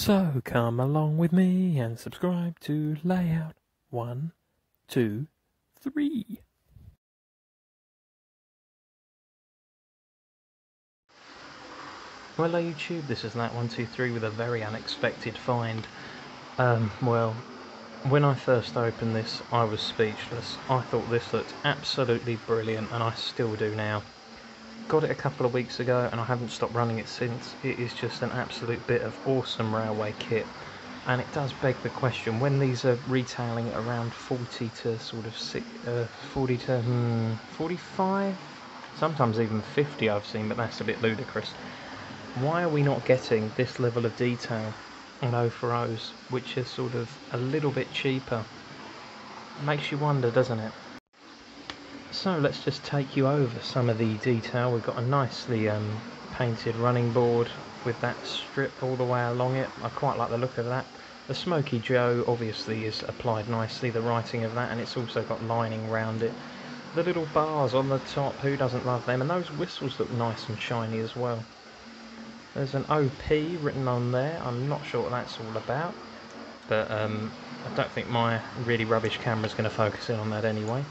So come along with me and subscribe to Layout 1, 2, 3. Well, hello YouTube, this is Lat123 with a very unexpected find. Well, when I first opened this, I was speechless. I thought this looked absolutely brilliant, and I still do now. Got it a couple of weeks ago, and I haven't stopped running it since. It is just an absolute bit of awesome railway kit. And it does beg the question, when these are retailing at around 40 to sort of 40 to 45, sometimes even 50 I've seen, but that's a bit ludicrous. Why are we not getting this level of detail on O4Os, which is sort of a little bit cheaper? It makes you wonder, doesn't it? So let's just take you over some of the detail. We've got a nicely painted running board with that strip all the way along it. I quite like the look of that. The Smokey Joe obviously is applied nicely, the writing of that, and it's also got lining around it. The little bars on the top, who doesn't love them? And those whistles look nice and shiny as well. There's an OP written on there. I'm not sure what that's all about, but I don't think my really rubbish camera's going to focus in on that anyway.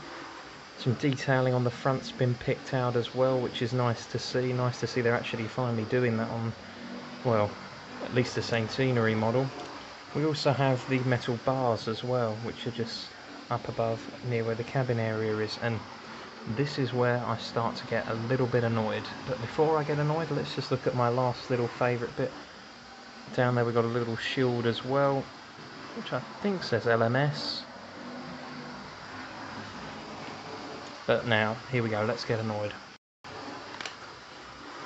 Some detailing on the front's been picked out as well, which is nice to see. Nice to see they're actually finally doing that on, well, at least the Centenary model. We also have the metal bars as well, which are just up above near where the cabin area is, and this is where I start to get a little bit annoyed. But before I get annoyed, let's just look at my last little favourite bit. Down there we've got a little shield as well, which I think says LMS. But now, here we go, let's get annoyed.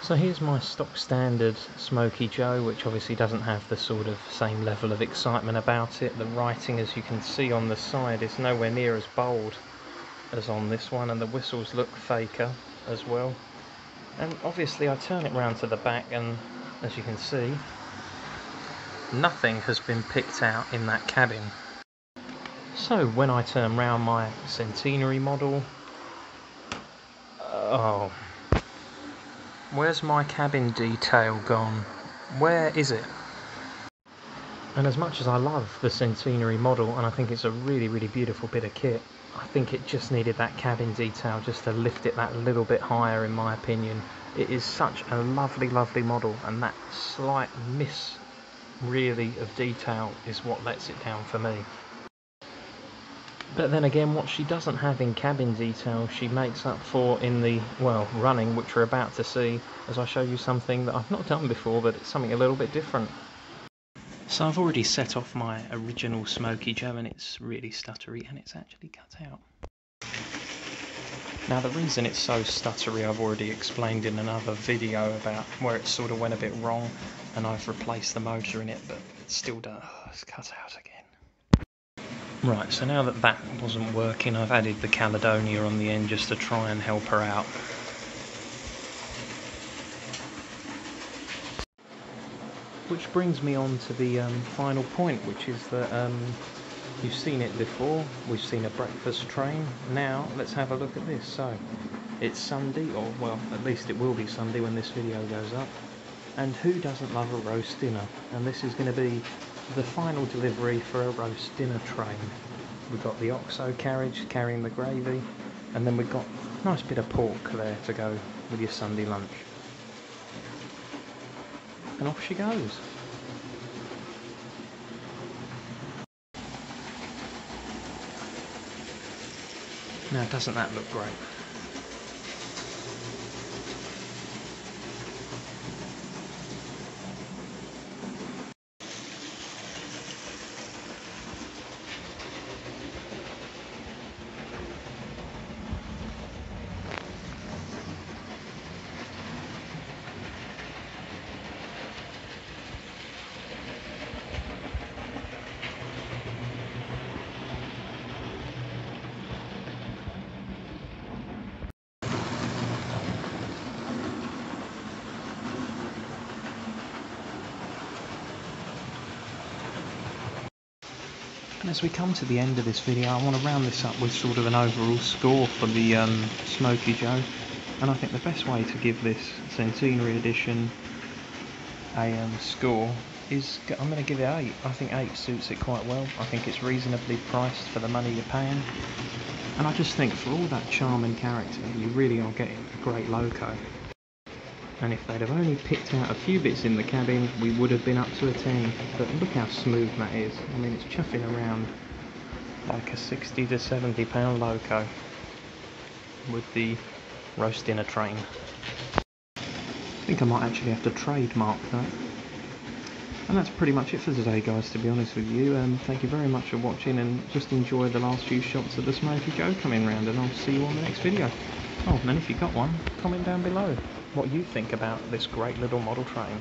So here's my stock standard Smokey Joe, which obviously doesn't have the sort of same level of excitement about it. The writing, as you can see on the side, is nowhere near as bold as on this one, and the whistles look faker as well. And obviously I turn it round to the back, and as you can see, nothing has been picked out in that cabin. So when I turn round my Centenary model, oh, where's my cabin detail gone? Where is it? And as much as I love the Centenary model, and I think it's a really, really beautiful bit of kit, I think it just needed that cabin detail just to lift it that little bit higher, in my opinion. It is such a lovely, lovely model, and that slight miss, really, of detail is what lets it down for me. But then again, what she doesn't have in cabin detail, she makes up for in the, well, running, which we're about to see, as I show you something that I've not done before, but it's something a little bit different. So I've already set off my original Smokey Joe, and it's really stuttery, and it's actually cut out. Now the reason it's so stuttery I've already explained in another video about where it sort of went a bit wrong, and I've replaced the motor in it, but it still does, it's cut out again. Right, so now that that wasn't working, I've added the Caledonia on the end just to try and help her out. Which brings me on to the final point, which is that you've seen it before, we've seen a breakfast train. Now let's have a look at this. So it's Sunday, or well, at least it will be Sunday when this video goes up, and who doesn't love a roast dinner? And this is going to be the final delivery for a roast dinner train. We've got the OXO carriage carrying the gravy, and then we've got a nice bit of pork there to go with your Sunday lunch. And off she goes. Now, doesn't that look great? And as we come to the end of this video, I want to round this up with sort of an overall score for the Smokey Joe. And I think the best way to give this Centenary edition a score I'm going to give it 8. I think 8 suits it quite well. I think it's reasonably priced for the money you're paying. And I just think for all that charm and character, you really are getting a great loco. And if they'd have only picked out a few bits in the cabin, we would have been up to a 10. But look how smooth that is. I mean, it's chuffing around like a 60 to 70 pound loco with the roast dinner train. I think I might actually have to trademark that. And that's pretty much it for today, guys, to be honest with you. Thank you very much for watching, and just enjoy the last few shots of the Smokey Joe coming round, and I'll see you on the next video. Oh, and if you got one, comment down below what you think about this great little model train.